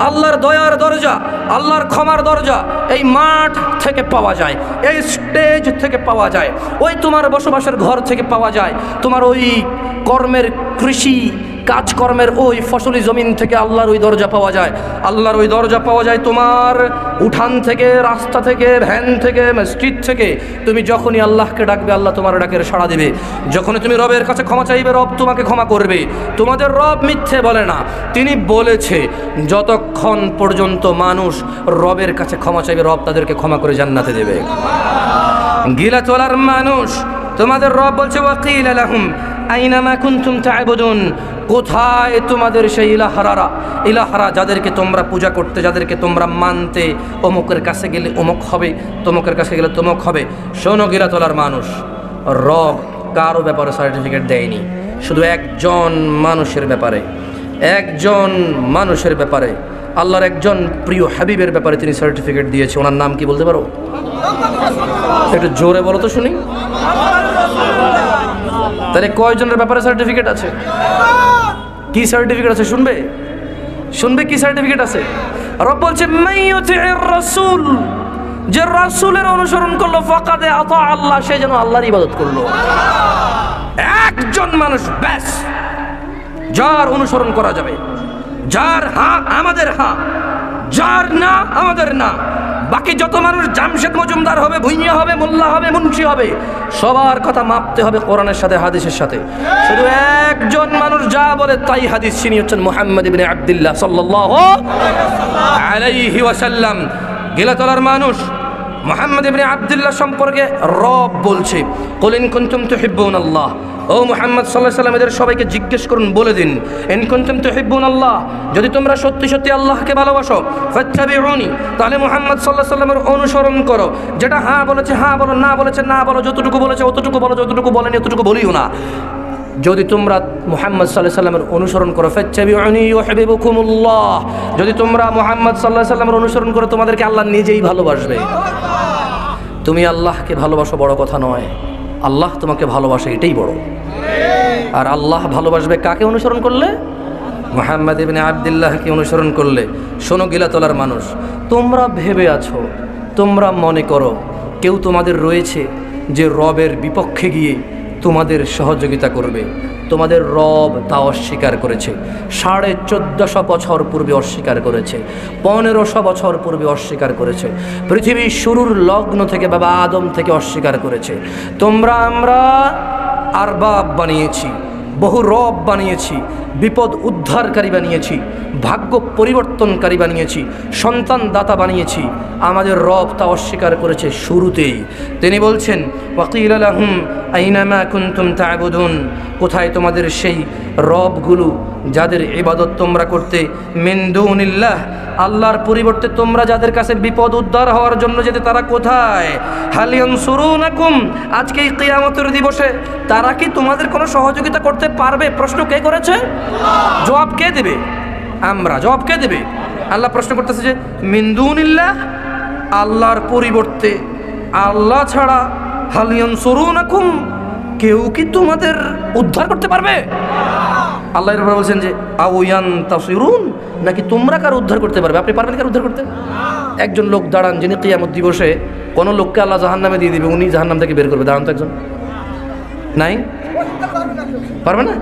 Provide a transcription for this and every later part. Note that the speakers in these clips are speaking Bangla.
আল্লাহর দয়ার দরজা, আল্লাহর ক্ষমার দরজা এই মাঠ থেকে পাওয়া যায়, এই স্টেজ থেকে পাওয়া যায়, ওই তোমার বসবাসের ঘর থেকে পাওয়া যায়, তোমার ওই কর্মের কৃষি কাজকর্মের ওই ফসলি জমিন থেকে আল্লাহর ওই দরজা পাওয়া যায়। আল্লাহর ওই দরজা পাওয়া যায় তোমার উঠান থেকে, রাস্তা থেকে, ভ্যান থেকে, মসজিদ থেকে। তুমি যখনই আল্লাহকে ডাকবে আল্লাহ তোমার ডাকের সাড়া দেবে। যখনই তুমি রবের কাছে ক্ষমা চাইবে রব তোমাকে ক্ষমা করবে। তোমাদের রব মিথ্যে বলে না, তিনি বলেছে যতক্ষণ পর্যন্ত মানুষ রবের কাছে ক্ষমা চাইবে রব তাদেরকে ক্ষমা করে জান্নাতে দেবে। গিলা চলার মানুষ, তোমাদের রব বলছে ওয়াকিলা লাহুম আইনামা কুনতুম তা'বুদুন, কোথায় তোমাদের সেই ইলাহারা যাদেরকে তোমরা পূজা করতে, যাদেরকে তোমরা মানতে, অমুকের কাছে গেলে অমুক হবে, তমুকের কাছে গেলে তমুক হবে। শোনো গিলা তোলার মানুষ, রব কারো ব্যাপারে সার্টিফিকেট দেয়নি, শুধু একজন মানুষের ব্যাপারে, একজন মানুষের ব্যাপারে, আল্লাহর একজন প্রিয় হাবিবের ব্যাপারে তিনি সার্টিফিকেট দিয়েছে। ওনার নাম কি বলতে পারো? একটু জোরে বলো তো শুনি। তাহলে কয়জনের ব্যাপারে সার্টিফিকেট আছে? কি সার্টিফিকেট আছে শুনবে? শুনবে কি সার্টিফিকেট আছে? রব বলছে মাইয়ুতি'র রাসূল, যে রাসূলের অনুসরণ করলো ফাকাদে আতা আল্লাহ, সে যেন আল্লাহর ইবাদত করলো। একজন মানুষ ব্যাস যার অনুসরণ করা যাবে, যার হ্যাঁ আমাদের হ্যাঁ, যার না আমাদের না। বাকি যত মানুষ জামশেদ মজুমদার হবে, ভুঁইয়া হবে, মোল্লা হবে, মুন্সি হবে, সবার কথা মাপতে হবে কোরআনের সাথে হাদিসের সাথে। শুধু একজন মানুষ যা বলে তাই হাদিস, তিনি হচ্ছেন মুহাম্মদ ইবনে আব্দুল্লাহ সাল্লাল্লাহু আলাইহি ওয়াসাল্লাম। গিলাতলার মানুষ মুহাম্মদ ইবনে আব্দুল্লাহ সম্পর্কে রব বলছে কুল ইন কুনতুম তুহিব্বুনাল্লাহ, ও মুহাম্মদ সাল্লাল্লাহু আলাইহি ওয়াসাল্লাম এদের সবাইকে জিজ্ঞেস করুন, বলে দিন ইন কুনতুম তুহিব্বুনাল্লাহ, যদি তোমরা সত্যি সত্যি আল্লাহকে ভালোবাসো, ফাত্তাবিউনি, তাহলে মুহাম্মদ সাল্লাল্লাহু আলাইহি ওয়াসাল্লামের অনুসরণ করো। যেটা হ্যাঁ বলেছে হ্যাঁ বলো, না বলেছে না বলো, যতটুকু বলেছে অতটুকু বলো, যতটুকু বলেনি অতটুকু বলিও না। যদি তোমরা মুহাম্মদ সাল্লাল্লাহু আলাইহি ওয়াসাল্লামের অনুসরণ করো, ফাত্তাবিউনি ইউহিব্বুকুমুল্লাহ, যদি তোমরা মুহাম্মদ সাল্লাল্লাহু আলাইহি ওয়াসাল্লামের অনুসরণ করো তোমাদেরকে আল্লাহ নিজেই ভালোবাসবে। তুমি আল্লাহকে ভালোবাসো বড় কথা নয়, আল্লাহ তোমাকে ভালোবাসে এটাই বড়। আর আল্লাহ ভালোবাসবে কাকে অনুসরণ করলে? মুহাম্মদ ইবনে আব্দুল্লাহকে অনুসরণ করলে। শোনো গিলাতলার মানুষ, তোমরা ভেবে আছো, তোমরা মনে করো কেউ তোমাদের রয়েছে যে রবের বিপক্ষে গিয়ে তোমাদের সহযোগিতা করবে। তোমাদের রব তা অস্বীকার করেছে, 1450 বছর পূর্বে অস্বীকার করেছে, 1500 বছর পূর্বে অস্বীকার করেছে, পৃথিবীর শুরুর লগ্ন থেকে বাবা আদম থেকে অস্বীকার করেছে। তোমরা আমরা আরবাব বানিয়েছি, বহু রব বানিয়েছি, বিপদ উদ্ধারকারী বানিয়েছি, ভাগ্য পরিবর্তনকারী বানিয়েছি, সন্তান দাতা বানিয়েছি। আমাদের রব তা অস্বীকার করেছে শুরুতেই। তিনি বলছেন ওয়াকিলা লাহুম আইনামা কুনতুম তা'বুদুন, কোথায় তোমাদের সেই রবগুলো যাদের ইবাদত তোমরা করতে, মিন দুনিল্লাহ, আল্লাহর পরিবর্তে তোমরা যাদের কাছে বিপদ উদ্ধার হওয়ার জন্য যেতে, তারা কোথায়? হাল ইয়ানসুরুনাকুম, আজকে এই কিয়ামতের দিবসে তারা কি তোমাদের কোনো সহযোগিতা করতে পারবে? প্রশ্ন কে করেছে? জবাব কে দেবে? আমরা। জবাব কে দেবে? আল্লাহ প্রশ্ন করতেছে যে মিন দুনিল্লাহ, আল্লাহর পরিবর্তে, আল্লাহ ছাড়া, হাল ইয়ানসুরুনাকুম, কেউ কি তোমাদের উদ্ধার করতে পারবে? আল্লাহ এরপর বলছেন যে আও ইয়ানতাসিরুন, নাকি তোমরা কার উদ্ধার করতে পারবে? আপনি পারবেন কার উদ্ধার করতে? একজন লোক দাঁড়ান যিনি কিয়ামত দিবসে কোনো লোককে আল্লাহ জাহান্নামে দিয়ে দিবে, উনি জাহান্নাম থেকে বের করবে। দাঁড়ান তো একজন। নাই? পারবে না?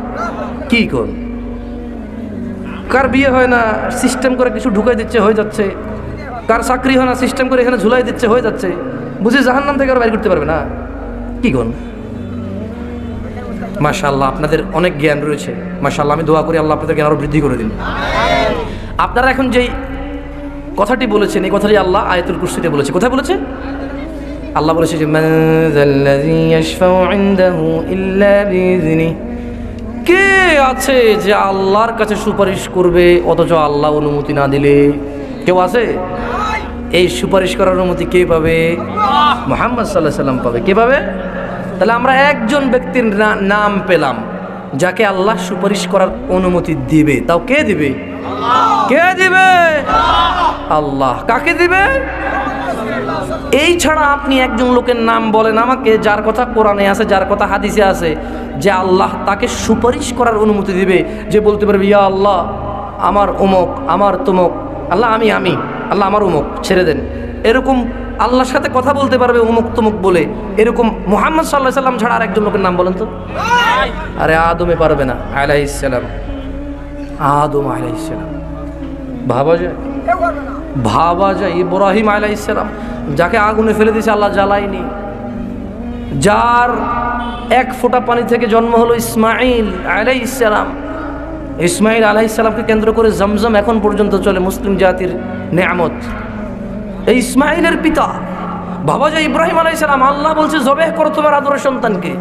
কি কোন? কার বিয়ে হয় না, সিস্টেম করে কিছু ঢুকাই দিচ্ছে, হয়ে যাচ্ছে। কার চাকরি হয় না, সিস্টেম করে এখানে ঝুলাই দিচ্ছে, হয়ে যাচ্ছে। বুঝি জাহান্নাম থেকে আর বাইর করতে পারবে না? কি কোন? মাশাআল্লাহ, আপনাদের অনেক জ্ঞান রয়েছে। মাশাআল্লাহ, আমি দোয়া করি আল্লাহ আপনাদের জ্ঞান আরো বৃদ্ধি করে দিন। আপনারা এখন যেই কথাটি বলেছেন, এই কথাটি আল্লাহ আয়াতুল কুরসিতে বলেছে। কোথায় বলেছে? আল্লাহ বলেছে যে মান যাল্লাযী ইয়াশফাউ ইনদাহু ইল্লা বিইযনিহি, কে আছে যে আল্লাহর কাছে সুপারিশ করবে অথচ আল্লাহ অনুমতি না দিলে? কেউ আছে? এই সুপারিশ করার অনুমতি কে পাবে? মুহাম্মদ সাল্লাল্লাহু আলাইহি ওয়াসাল্লাম পাবে। কে পাবে? তাহলে আমরা একজন ব্যক্তির নাম পেলাম যাকে আল্লাহ সুপারিশ করার অনুমতি দিবে। তাও কে দিবে? কে দিবে? আল্লাহ। কাকে দিবে? এই ছাড়া আপনি একজন লোকের নাম বলেন আমাকে, যার কথা কোরআনে আছে, যার কথা হাদিসে আছে, যে আল্লাহ তাকে সুপারিশ করার অনুমতি দিবে, যে বলতে পারবে ইয়া আল্লাহ আমার অমুক, আমার তমুক, আল্লাহ আমি আল্লাহ আমার অমুক, ছেড়ে দেন। এরকম আল্লাহর সাথে কথা বলতে পারবে অমুক তমুক বলে, এরকম মুহাম্মদ সাল্লাল্লাহু আলাইহি সাল্লাম ছাড়া আরেকজন লোকের নাম বলেন তো? আরে আদমে পারবে না আলাইহিস সালাম, আদম আলাইহিস সালাম। ভাবা যায় ইব্রাহিম আলাইহিস সালাম, যাকে আগুনে ফেলে দিয়েছে আল্লাহ জ্বালায়নি, যার এক ফোঁটা পানি থেকে জন্ম হলো ইসমাইল আলাইহিস সালাম। ইসমাইল আলাইহিস সালামকে কেন্দ্র করে জমজম এখন পর্যন্ত চলে, মুসলিম জাতির নেয়ামত। এই ইসমাইলের পিতা বাবা যায় ইব্রাহিম আলাইহিস সালাম। আল্লাহ বলছে জবেহ করো তোমার আদরের সন্তানকে।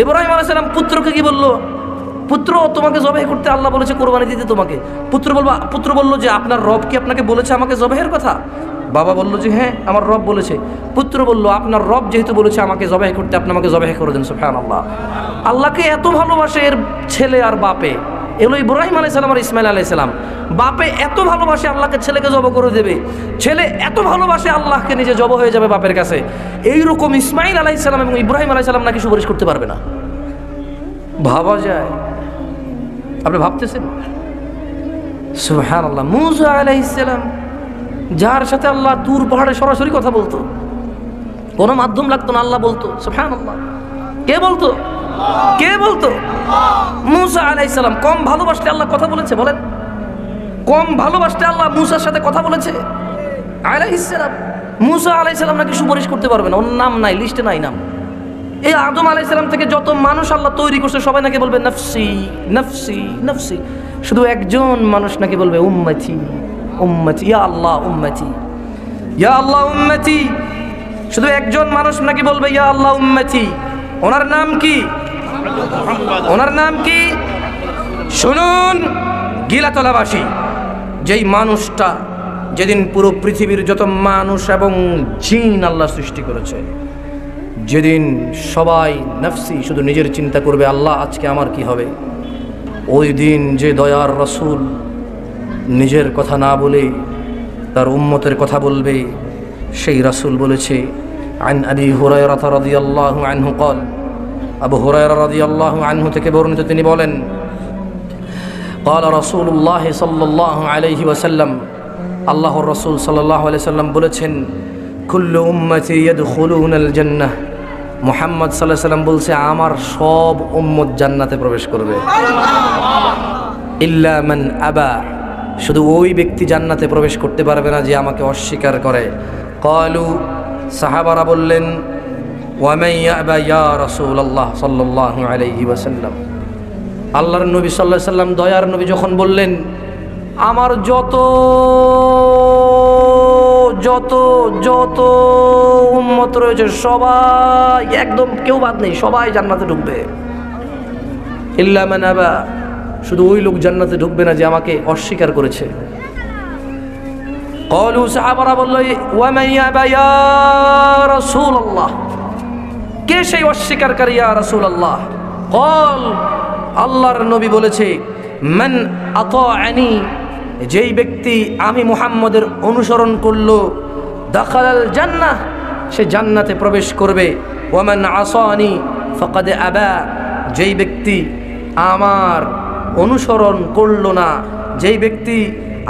ইব্রাহিম আলাইহিস সালাম পুত্রকে কি বললো? পুত্র তোমাকে জবেহ করতে আল্লাহ বলেছে, কোরবানি দিতে তোমাকে। পুত্র বলল যে আপনার রব কি আপনাকে বলেছে আমাকে জবেহের কথা? বাবা বলল যে হ্যাঁ আমার রব বলেছে। পুত্র বলল আপনার রব যেহেতু বলেছে আমাকে জবেহ করতে, আপনি আমাকে জবেহ করে দেন। সুবহানাল্লাহ। আল্লাহকে এত ভালোবাসে এর ছেলে আর বাপে, এগুলো ইব্রাহিম আলাইহিস সালাম আর ইসমাইল আলাইহিস সালাম। বাপে এত ভালোবাসে আল্লাহকে, ছেলেকে জব করে দেবে। ছেলে এত ভালোবাসে আল্লাহকে, নিজে জব হয়ে যাবে বাপের কাছে। এইরকম ইসমাইল আলাইহিস সালাম এবং ইব্রাহিম আলাইহিস সালাম নাকি সুপারিশ করতে পারবে না? ভাবা যায়? আপনি ভাবতেছেন? সুবহানাল্লাহ। মূসা আলাইহিস সালাম, যার সাথে আল্লাহ তুর পাহাড়ে সরাসরি কথা বলতো, কোনো মাধ্যম লাগতো না, আল্লাহ বলতো। সুবহানাল্লাহ। কে বলতো? কে বলতো? মূসা আলাইহিস সালাম। কম ভালোবাসতে আল্লাহ কথা বলেছে? বলেন, কম ভালোবাসতে আল্লাহ মূসার সাথে কথা বলেছে আলাইহিস সালাম। মূসা আলাইহিস সালাম নাকি সুপারিশ করতে পারবে না, ওর নাম নাই, লিস্টে নাই নাম। এই আদম আলাইহিস সালাম থেকে যত মানুষ আল্লাহ তৈরি করছে সবাই নাকি বলবে নফসি নফসি নফসি। শুধু একজন মানুষ নাকি বলবে উম্মতি উম্মতি, ইয়া আল্লাহ উম্মতি, ইয়া আল্লাহ উম্মতি। শুধু একজন মানুষ নাকি বলবে ইয়া আল্লাহ উম্মতি। ওনার নাম কি? ওনার নাম কি? শুনুন গিলাতলাবাসী, যেই মানুষটা যেদিন পুরো পৃথিবীর যত মানুষ এবং জিন আল্লাহ সৃষ্টি করেছে, যেদিন সবাই নফসি শুধু নিজের চিন্তা করবে, আল্লাহ আজকে আমার কি হবে, ওই দিন যে দয়ার রাসূল নিজের কথা না বলে তার উম্মতের কথা বলবে, সেই রাসূল বলেছে আন আবি হুরায়রা রাদিয়াল্লাহু আনহু قال, আবু হুরায়রা রাদিয়াল্লাহু আনহু থেকে বর্ণিত, তিনি বলেন قال رسول الله صلى الله عليه وسلم, আল্লাহর রাসূল সাল্লাল্লাহু আলাইহি ওয়াসাল্লাম বলেছেন কুল্লু উম্মতি ইয়াদখুলুনাল জান্নাহ, মুহাম্মদ সাল্লাল্লাহু আলাইহি ওয়াসাল্লাম বলছে আমার সব উম্মত জান্নাতে প্রবেশ করবে, ইল্লা মান আবা, শুধু ওই ব্যক্তি জান্নাতে প্রবেশ করতে পারবে না যে আমাকে অস্বীকার করে। ক্বালু, সাহাবারা বললেন ওয়া মান ইয়াবা ইয়া রাসূলুল্লাহ সাল্লাল্লাহু আলাইহি ওয়াসাল্লাম। আল্লাহর নবী সাল্লাল্লাহু আলাইহি ওয়াসাল্লাম দয়ার নবী যখন বললেন আমার যত যত যত উম্মত রয়েছে সবাই একদম কেউ বাদ নেই, সবাই জান্নাতে ঢুকবে, ইল্লা মান আবা, শুধু ওই লোক জান্নাতে ঢুকবে না যে আমাকে অস্বীকার করেছে। ক্বালু, সাহাবারা বলল ওয়া মান ইয়াবা ইয়া রাসূলুল্লাহ, কে সেই অস্বীকারকারী ইয়া রাসূলুল্লাহ? ক্বাল, আল্লাহর নবী বলেছে মান আতাআনি, যেই ব্যক্তি আমি মুহাম্মদের অনুসরণ করলো, দাখালাল জান্নাহ, সে জান্নাতে প্রবেশ করবে। ওয়া মান আসানি ফাকাদ আবা, যেই ব্যক্তি আমার অনুসরণ করলো না, যেই ব্যক্তি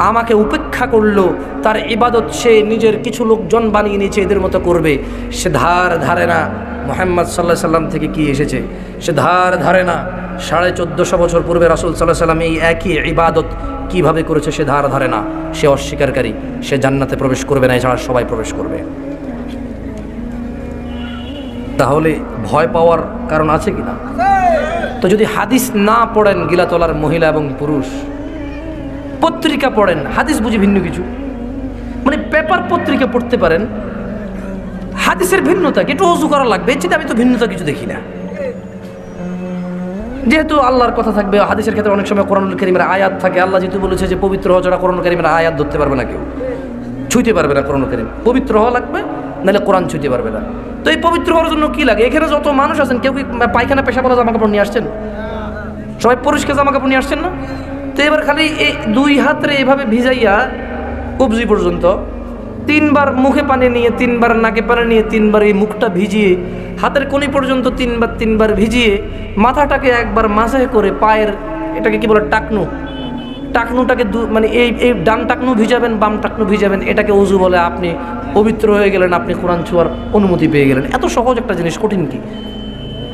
আমাকে উপেক্ষা করলো, তার ইবাদত সে নিজের কিছু লোকজন বানিয়ে নিয়েছে এদের মতো করবে, সে ধার ধারে না মুহাম্মদ সাল্লাল্লাহু আলাইহি সাল্লাম থেকে কি এসেছে, সে ধার ধারে না 1450 বছর পূর্বে রাসূল সাল্লাল্লাহু আলাইহি সাল্লাম এই একই ইবাদত কিভাবে করেছে, সে ধার ধারে না, সে অস্বীকারী, সে জান্নাতে প্রবেশ করবে না, এছাড়া সবাই প্রবেশ করবে। তাহলে ভয় পাওয়ার কারণ আছে কিনা? তো যদি হাদিস না পড়েন গিলাতলার মহিলা এবং পুরুষ, পত্রিকা পড়েন, হাদিস বুঝি ভিন্ন কিছু, মানে পেপার পত্রিকা পড়তে পারেন, হাদিসের ভিন্নতা একটু অজু করা লাগবে, এর চেয়ে আমি তো ভিন্নতা কিছু দেখি না। যেহেতু আল্লাহর কথা থাকবে, হাদিসের ক্ষেত্রে অনেক সময় কোরআনুল কারীমের আয়াত থাকে, আল্লাহ যেহেতু বলেছে যে পবিত্র হওয়া ছাড়া কোরআনুল কারীমের আয়াত ধরতে পারবে না, কেউ ছুঁতে পারবে না কোরআনুল কারীম, পবিত্র হওয়া লাগবে, নাহলে কোরআন ছুঁতে পারবে না। তো এই পবিত্র হওয়ার জন্য কি লাগে? এখানে যত মানুষ আছেন কেউ কি পায়খানা পেশাবলা জামা কাপড় নিয়ে আসছেন? সবাই পরিষ্কার জামা কাপড় নিয়ে আসছেন না? তো এবার খালি এই দুই হাতরে এভাবে ভিজাইয়া কবজি পর্যন্ত 3 বার মুখে পানি নিয়ে, 3 বার নাকে পানি নিয়ে, 3 বার এই মুখটা ভিজিয়ে, হাতের কোনি পর্যন্ত 3 বার ভিজিয়ে, মাথাটাকে একবার মাসাজ করে, পায়ের এটাকে কি বলে টাকনু, টাকনুটাকে মানে এই ডান টাকনু ভিজাবেন, বাম টাকনু ভিজাবেন, এটাকে ওযু বলে। আপনি পবিত্র হয়ে গেলেন, আপনি কোরআন ছোঁয়ার অনুমতি পেয়ে গেলেন। এত সহজ একটা জিনিস, কঠিন কি?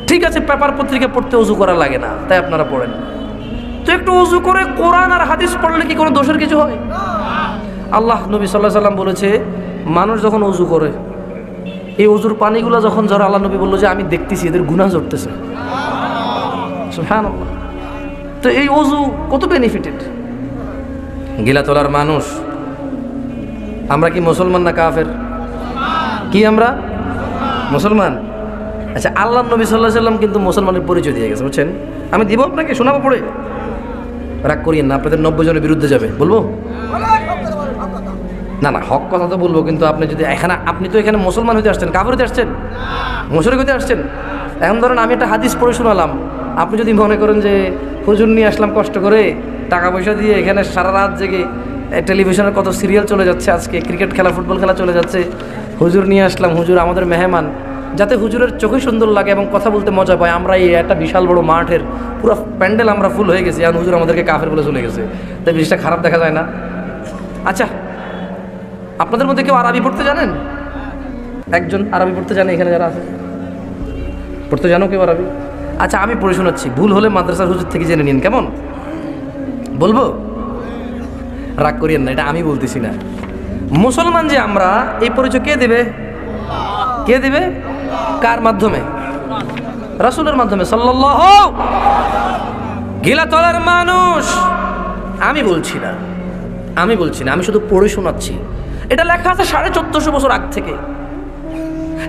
ঠিক আছে, পেপার পত্রিকা পড়তে ওযু করা লাগে না, তাই আপনারা পড়েন। তো একটু ওযু করে কোরআন আর হাদিস পড়লে কি কোনো দোষের কিছু হয়? আল্লাহ নবী সাল্লাল্লাহু আলাইহি সাল্লাম বলেছে, মানুষ যখন ওযু করে, এই ওযুর পানিগুলো যখন ঝরে, আল্লাহ নবী বললো যে আমি দেখতেছি এদের গুনাহ ঝরতেছে। সুবহানাল্লাহ। তো এই ওযু কত বেনিফিটেড। গিলা তোলার মানুষ আমরা কি মুসলমান না কাফের? কি আমরা মুসলমান? আচ্ছা, আল্লাহ নবী সাল্লাল্লাহু আলাইহি সাল্লাম কিন্তু মুসলমানের পরিচয় দিয়ে গেছে, বুঝছেন? আমি দিব আপনাকে, শোনাবো পড়ে, রাগ করিয়েন না, আপনাদের 90 জনের বিরুদ্ধে যাবে। বলবো না, না হক কথা তো বলবো, কিন্তু আপনি যদি এখানে, আপনি তো এখানে মুসলমান হতে আসছেন, কাফের হতে আসছেন, মুশরিক হতে আসছেন। এখন ধরেন আমি একটা হাদিস পড়ে শোনালাম, আপনি যদি মনে করেন যে হুজুর নিয়ে আসলাম কষ্ট করে, টাকা পয়সা দিয়ে, এখানে সারা রাত জেগে টেলিভিশনের কত সিরিয়াল চলে যাচ্ছে, আজকে ক্রিকেট খেলা, ফুটবল খেলা চলে যাচ্ছে, হুজুর নিয়ে আসলাম, হুজুর আমাদের মেহমান, যাতে হুজুরের চোখে সুন্দর লাগে এবং কথা বলতে মজা পায়। আমরা এই একটা বিশাল বড় মাঠের পুরো প্যান্ডেল আমরা ফুল হয়ে গেছি, আর হুজুর আমাদেরকে কাফের বলে চলে গেছে, তাই জিনিসটা খারাপ দেখা যায় না? আচ্ছা, আপনাদের মধ্যে কেউ আরবি পড়তে জানেন? একজন আরবি পড়তে জানে এখানে যারা আছে? পড়তে জানো কেউ আরবি? আচ্ছা, আমি পড়ে শোনাচ্ছি, ভুল হলে মাদ্রাসার হুজুর থেকে জেনে নিন, কেমন? বলবো? রাগ করিয়েন না, এটা আমি বলতেছি না। মুসলমান যে আমরা, এই পরিচয় কে দেবে? কে দেবে? কার মাধ্যমে? রাসূলের মাধ্যমে সাল্লাল্লাহু। গিলাতলার মানুষ আমি বলছি না, আমি শুধু পড়ে শোনাচ্ছি। এটা লেখা আছে 1450 বছর আগ থেকে।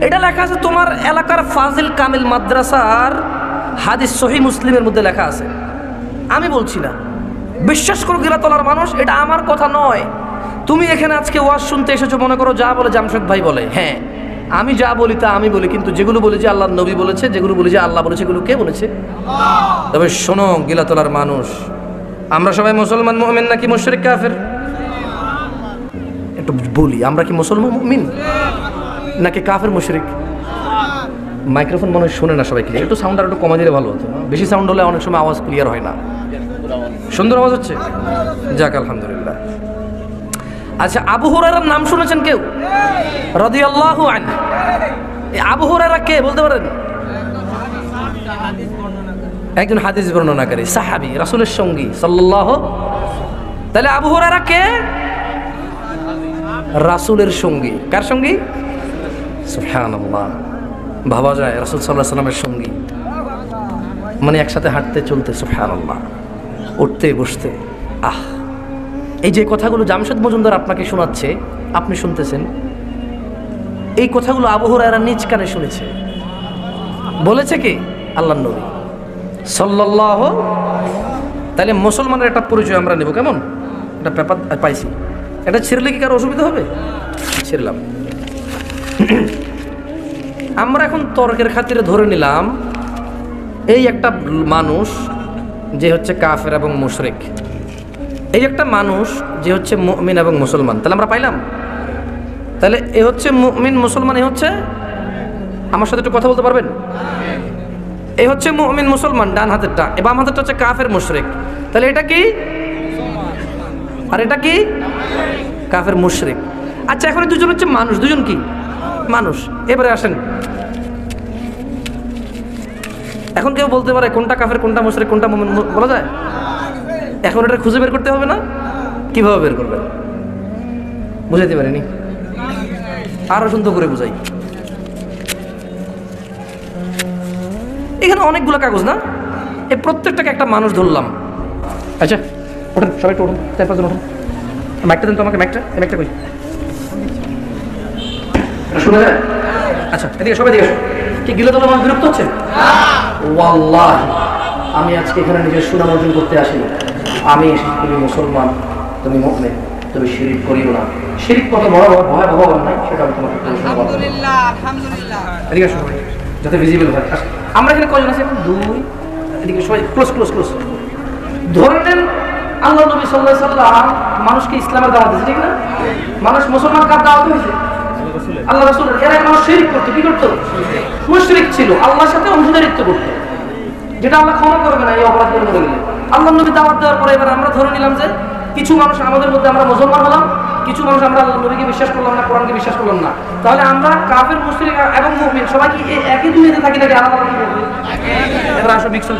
এটা লেখা আছে তোমার এলাকার ফাজিল কামিল মাদ্রাসার হাদিস সহিহ মুসলিমের মধ্যে লেখা আছে। আমি বলছি না, বিশ্বাস করো গিলাতলার মানুষ, এটা আমার কথা নয়। তুমি এখানে আজকে ওয়াজ শুনতে এসেছো, মনে করো যা বলে জামশেদ ভাই বলে, হ্যাঁ আমি যা বলি তা আমি বলি, কিন্তু যেগুলো বলি যে আল্লাহর নবী বলেছে, যেগুলো বলি যে আল্লাহ বলেছে, এগুলো কে বলেছে? তবে শোনো গিলাতলার মানুষ, আমরা সবাই মুসলমান মুমিন নাকি মুশরিক কাফের? একটু বলি, আমরা কি মুসলমান মুমিন নাকি কাফের মুশরিক? মাইক্রোফোন মনে হয় শোনে না সবাই ক্লিয়ার, একটু সাউন্ড আর একটু কমা দিলে ভালো হতো। বেশি সাউন্ড হলে অনেক সময় আওয়াজ ক্লিয়ার হয় না। সুন্দর আওয়াজ হচ্ছে, যাক আলহামদুলিল্লাহ। আচ্ছা, আবু হুরায়রার নাম শুনেছেন কেউ? রাদিয়াল্লাহু আনহু। এই আবু হুরায়রা কে বলতে পারেন? একজন হাদিস বর্ণনাকারী, সাহাবী, রাসূলের সঙ্গী সাল্লাল্লাহু। তাহলে আবু হুরায়রা কে? রাসূলের সঙ্গী। কার সঙ্গী? সুবহানাল্লাহ। ভাবা যায় রাসূল সাল্লাল্লাহু আলাইহি ওয়াসাল্লামের সঙ্গী মানে একসাথে হাঁটতে চলতে, সুবহানাল্লাহ, উঠতে বসতে। এই যে কথাগুলো জামশেদ মজুমদার আপনাকে শোনাচ্ছে, আপনি শুনতেছেন, এই কথাগুলো আবু হুরায়রা নিজ কানে শুনেছে। বলেছে কি? আল্লাহর নবী সাল্লাল্লাহু। তাহলে মুসলমানের একটা পরিচয় আমরা নেব, কেমন? এটা পেপার পাইছি, এটা ছিঁড়লে কি কারো অসুবিধা হবে? ছিঁড়লাম। আমরা এখন তর্কের খাতিরে ধরে নিলাম এই একটা মানুষ যে হচ্ছে কাফের এবং মুশরিক, এই একটা মানুষ যে হচ্ছে মুমিন এবং মুসলমান। তাহলে আমরা পাইলাম, তাহলে এ হচ্ছে মুমিন মুসলমান, এ হচ্ছে, আমার সাথে একটু কথা বলতে পারবেন? এ হচ্ছে মুমিন মুসলমান ডান হাতেরটা, বাম হাতেরটা হচ্ছে কাফের মুশরিক। তাহলে এটা কি? আর এটা কি? কাফের মুশরিক। আচ্ছা, এখন দুজন হচ্ছে মানুষ, দুজন কি মানুষ। এবারে আসেন, এখন কেউ বলতে পারে কোনটা কাফের, কোনটা মুশরিক, কোনটা মুমিন বলা যায়? এখন এটা খুঁজে বের করতে হবে না? কিভাবে বের করবেন? বুঝাইতে পারিনি, আরো সুন্দর করে বুঝাই। এখানে অনেকগুলো কাগজ না, এই প্রত্যেকটাকে একটা মানুষ ধরলাম। আচ্ছা ওঠেন, সবাই একটু ওঠেন, 4-5 জন ওঠেন। মাইকটা দেন তো আমাকে, মাইকটা, এই মাইকটা কই? শুনে যায়? আচ্ছা, এদিকে সবাই দিকে। কি গিলাতলা মানুষ বিরক্ত হচ্ছে? ওয়াল্লাহি আমি আজকে এখানে নিজের সুনাম অর্জন করতে আসিনি। আমি এসেছি, তুমি মুসলমান, তুমি মুমিন, তুমি শিরিক করিও না। শিরিক কত বড় ভয়াবহ নাই সেটা আমি তোমাকে আলহামদুলিল্লাহ, আলহামদুলিল্লাহ। এদিকে সবাই যাতে ভিজিবল হয়। আমরা এখানে কয়জন আছি? 2। এদিকে সবাই ক্লোজ ক্লোজ ক্লোজ। ধরে নেন আল্লাহ নবী সাল্লাল্লাহু আলাইহি সাল্লাম মানুষকে ইসলামের দাওয়াত দিয়েছে, ঠিক না? মানুষ মুসলমান কার দাওয়াত হয়েছে? আল্লাহ রাসূলের। এরা মানুষ শিরিক করতো, কি করতো? মুশরিক ছিল, আল্লাহর সাথে অংশীদারিত্ব করতো, যেটা আল্লাহ ক্ষমা করবে না এই অপরাধ করে গেলে। আল্লাহ নবী দাওয়াত দেওয়ার পরে এবার আমরা ধরে নিলাম যে কিছু মানুষ আমাদের মধ্যে আমরা মুসলমান হলাম, কিছু মানুষ আমরা আল্লাহ নবীকে বিশ্বাস করলাম না, কোরআনকে বিশ্বাস করলাম না। তাহলে আমরা কাফের, মুশরিক এবং মুমিন সবাই কি একই দুনিয়াতে থাকি নাকি আলাদা আলাদা থাকি? এবার আসো মিক্সল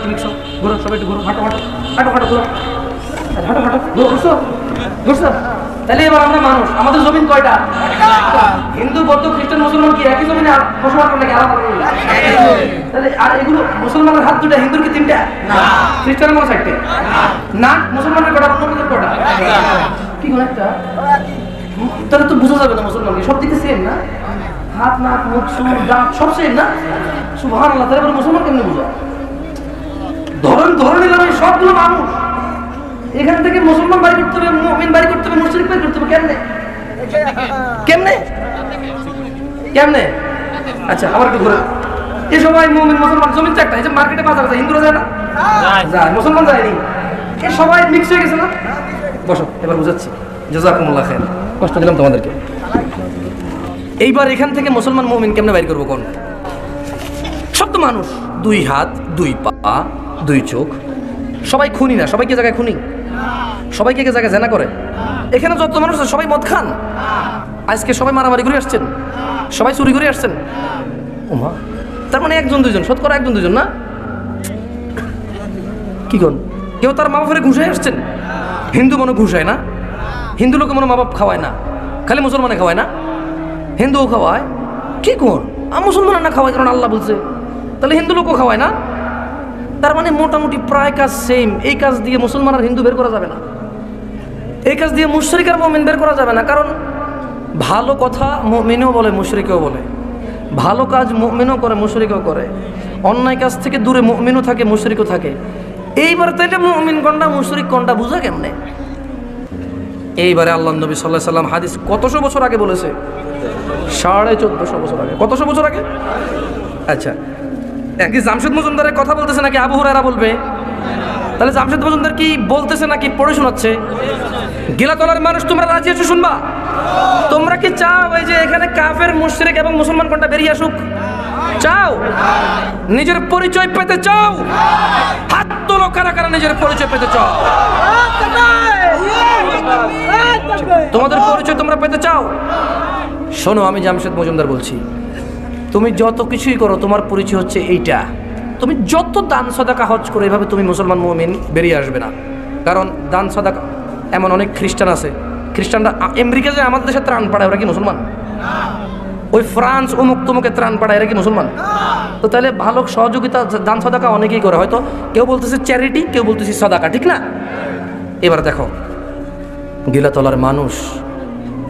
ঘুরো, সবাই একটু ঘুরো, হাঁটো ঘুরো, ঘুরছো ঘুরছো। তাহলে এবার আমরা মানুষ, আমাদের জমিন কয়টা? হিন্দু, বৌদ্ধ, খ্রিস্টান, মুসলমান কি একই জমিনে বসবাস করে নাকি আলাদা? তাহলে আর এগুলো মুসলমানের হাত দুটা, হিন্দুর কি তিনটা? খ্রিস্টানের কোনো চারটে না, মুসলমানের কটা, অন্যদের কটা? কি কোন একটা? তাহলে তো বোঝা যাবে না মুসলমান সব দিকে সেম না, হাত, নাক, মুখ, সুর, দাঁত সব সেম না। সুবহানাল্লাহ। তাহলে এবার মুসলমান কেমনে বোঝা? ধরে নিলাম এই সবগুলো মানুষ, এখান থেকে মুসলমান বাড়ি করতে হবে, মুমিন বাড়ি করতে হবে, মুশরিক বাড়ি করতে হবে। কেমনে কেমনে কেমনে? আচ্ছা আবার একটু ঘুরে, এই সবাই মুমিন মুসলমান, জমিন চারটা, এই যে মার্কেটে বাজার আছে, হিন্দুরা যায় না? যায়। মুসলমান যায়নি, এ সবাই মিক্স হয়ে গেছে না? বসো, এবার বুঝাচ্ছি। জাযাকুমুল্লাহ খাইর, কষ্ট দিলাম তোমাদেরকে। এইবার এখান থেকে মুসলমান মুমিন কেমনে বাইর করবো কোন? সব তো মানুষ, দুই হাত, দুই পা, দুই চোখ, সবাই খুনি না? সবাই কে জায়গায় খুনি? সবাই কে জায়গায় জেনা করে? এখানে যত মানুষ আছে সবাই মদ খান, আজকে সবাই মারামারি করে আসছেন, সবাই চুরি করে আসছেন। ওমা, তার মানে একজন দুইজন, শতকরা একজন দুইজন না? কি কোন? কেউ তার মা বাপের ঘুষায় আসছেন? হিন্দু মনে ঘুষায় না, হিন্দু লোকে মনে মা বাপ খাওয়ায় না, খালি মুসলমানে খাওয়ায় না? হিন্দুও খাওয়ায়। কি কোন? মুসলমান না খাওয়ায়, কারণ আল্লাহ বলছে। তাহলে হিন্দু লোকও খাওয়ায় না? তার মানে মোটামুটি প্রায় কাজ সেম। এই কাজ দিয়ে মুসলমান আর হিন্দু বের করা যাবে না, এই কাজ দিয়ে মুশরিক আর মুমিন বের করা যাবে না। কারণ ভালো কথা মুমিনও বলে, মুশরিকও বলে, ভালো কাজ মুমিনও করে, মুশরিকও করে, অন্যায় কাজ থেকে দূরে মুমিনও থাকে, মুশরিকও থাকে। এইবার তাইলে মুমিন কোনটা, মুশরিক কোনটা বুঝা কেমনে? এইবারে আল্লাহ নবী সাল্লাল্লাহু আলাইহি সাল্লাম হাদিস কতশো বছর আগে বলেছে? 1450 বছর আগে। কতশো বছর আগে? আচ্ছা, কি জামশেদ মজুমদারের কথা বলতেছে নাকি আবু হুরায়রা বলবে? তাহলে জামশেদ মজুমদার কি বলতেছে নাকি পড়ে শোনাচ্ছে? গিলাতলার মানুষ তোমরা রাজি আছো শুনবা? তোমরা কি চাও এই যে এখানে কাফের, মুশরিক এবং মুসলমান কোনটা বেরিয়ে আসুক? চাও? নিজের পরিচয় পেতে চাও? হাত তোলো, কারা কারা নিজের পরিচয় পেতে চাও? তোমাদের পরিচয় তোমরা পেতে চাও? শোনো, আমি জামশেদ মজুমদার বলছি, তুমি যত কিছুই করো তোমার পরিচয় হচ্ছে এইটা। তুমি যত দান সাদাকা হজ করো, এভাবে তুমি মুসলমান মুমিন বেরিয়ে আসবে না। কারণ দান সাদাকা, এমন অনেক খ্রিস্টান আছে, খ্রিস্টানরা আমেরিকা যে আমাদের দেশে ত্রাণ পাঠায়, ওরা কি মুসলমান? ওই ফ্রান্স অমুক তমুকে ত্রাণ পাঠায়, এরা কি মুসলমান? তো তাহলে ভালো সহযোগিতা, দান সাদাকা অনেকেই করে, হয়তো কেউ বলতেছে চ্যারিটি, কেউ বলতেছে সাদাকা, ঠিক না? এবার দেখো, গিলাতলার মানুষ,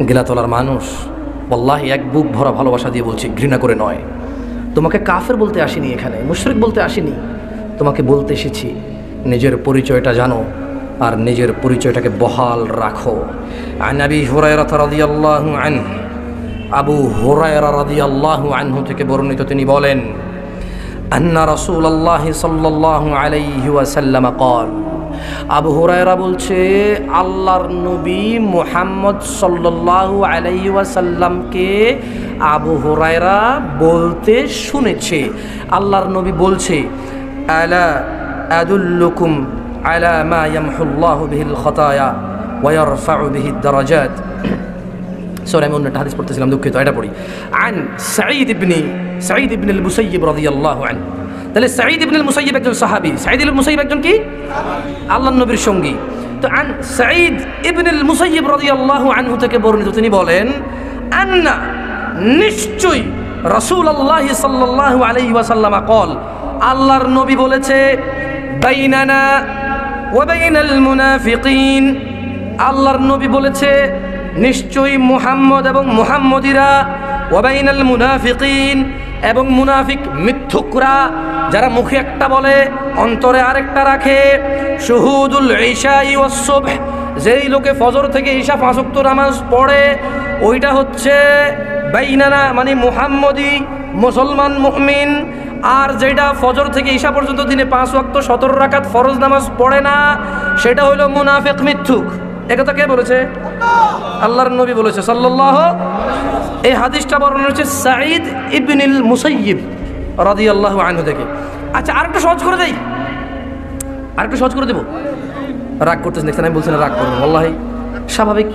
গিলাতলার মানুষ ওয়াল্লাহি এক বুক ভরা ভালোবাসা দিয়ে বলছি, ঘৃণা করে নয়। তোমাকে কাফের বলতে আসিনি, এখানে মুশরিক বলতে আসিনি, তোমাকে বলতে এসেছি নিজের পরিচয়টা জানো আর নিজের পরিচয়টাকে বহাল রাখো। আন আবি হুরায়রা রাদিয়াল্লাহু আনহু, আবু হুরায়রা রাদিয়াল্লাহু আনহু থেকে বর্ণিত, তিনি বলেন, আন্না রাসূলুল্লাহ সাল্লাল্লাহু আলাইহি ওয়াসাল্লাম ক্বাল, আবু হুরায়রা বলছে, আল্লাহর নবী মুহাম্মদ সাল্লাল্লাহু আলাইহি ওয়াসাল্লামকে আবু হুরায়রা বলতে শুনেছে। আল্লাহর নবী বলছে, আলা আদুল্লুকুম আলা মা ইয়ামহুল্লাহু বিহিল খাতায়া ওয়া ইয়ারফাউ বিহিদ দারাজাত। সরি, আমি অন্যটা হাদিস পড়তেছিলাম, দুঃখিত, এটা পড়ি। আন সাঈদ ইবনে আল মুসাইয়্যিব রাদিয়াল্লাহু আনহু। তাহলে সাঈদ ইবনে আল মুসাইয়্যিব একজন সাহাবী। সাঈদ ইবনে আল মুসাইয়্যিব একজন কি? আল্লাহর নবীর সঙ্গী। তো আন সাঈদ ইবনে আল মুসাইয়্যিব রাদিয়াল্লাহু আনহু থেকে বর্ণিত, তিনি বলেন, আন্না, নিশ্চয়ই, রাসূলুল্লাহ সাল্লাল্লাহু আলাইহি ওয়াসাল্লাম ক্বাল, আল্লাহর নবী বলেছে, বাইনানা ওয়া বাইনাল মুনাফিকিন, আল্লাহর নবী বলেছে নিশ্চয়ই মুহাম্মদ এবং মুহাম্মদীরা, ওয়া বাইনাল মুনাফিকিন, এবং মুনাফিক মিথ্যুকরা, যারা মুখে একটা বলে অন্তরে আরেকটা রাখে, শুহুদুল ইশাই ওয়াস সুবহ, যেই লোকে ফজর থেকে ঈশা 5 ওয়াক্ত নামাজ পড়ে, ওইটা হচ্ছে বাইনানা, মানে মুহাম্মদী মুসলমান মুমিন। আর যেটা ফজর থেকে ঈশা পর্যন্ত দিনে 5 ওয়াক্ত 17 রাকাত ফরজ নামাজ পড়ে না, সেটা হলো মুনাফিক মিথ্যুক। একথা কে বলেছে? আল্লাহর নবী বলেছে সাল্লাল্লাহু। এই হাদিসটা বর্ণনা হচ্ছে সাঈদ ইবনে আল মুসাইয়্যিব রাদিয়াল্লাহু আনহু থেকে। আচ্ছা, আরেকটু সহজ করে দেই, আরেকটু সহজ করে দেব। রাগ করতেছেন দেখছেন, আমি বলছি না রাগ করবেন, আল্লাহ স্বাভাবিক।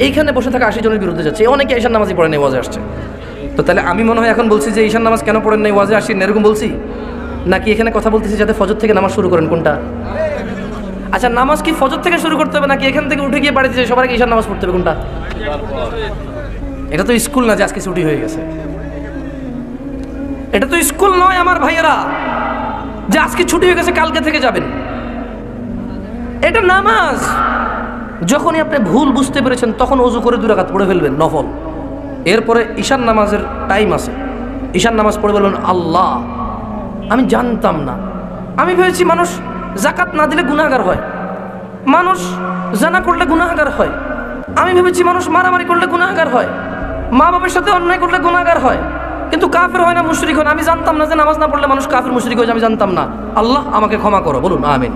এইখানে বসে থাকা 80 জনের বিরুদ্ধে যাচ্ছে, অনেকে ঈশান নামাজই পড়েন নাই, ওয়াজে আসছে। তো তাহলে আমি মনে হয় এখন বলছি যে ঈশান নামাজ কেন পড়েন নাই, ওয়াজে আসেন, এরকম বলছি নাকি এখানে কথা বলতেছি যাতে ফজর থেকে নামাজ শুরু করেন, কোনটা? আচ্ছা, নামাজ কি ফজর থেকে শুরু করতে হবে নাকি এখান থেকে উঠে গিয়ে বাড়িতে সবার আগে ঈশান নামাজ পড়তে হবে, কোনটা? এটা তো স্কুল না যে আজকে ছুটি হয়ে গেছে, এটা তো স্কুল নয় আমার ভাইয়েরা যে আজকে ছুটি হয়ে গেছে কালকে থেকে যাবেন। এটা নামাজ। যখনই আপনি ভুল বুঝতে পেরেছেন তখন ওযু করে 2 রাকাত পড়ে ফেলবেন নফল। এরপরে ঈশান নামাজের টাইম আছে, ঈশান নামাজ পড়ে বলবেন আল্লাহ আমি জানতাম না, আমি ভেবেছি মানুষ যাকাত না দিলে গুনাহগার হয়, মানুষ জানা করলে গুনাহগার হয়, আমি ভেবেছি মানুষ মারামারি করলে গুনাহগার হয়, মা বাবার সাথে অন্যায় করলে গুনাহগার হয়, কিন্তু কাফের হয় না, মুশরিক হয় না। আমি জানতাম না যে নামাজ না পড়লে মানুষ কাফের মুশরিক হয়ে যায়, আমি জানতাম না। আল্লাহ আমাকে ক্ষমা করো, বলুন আমিন।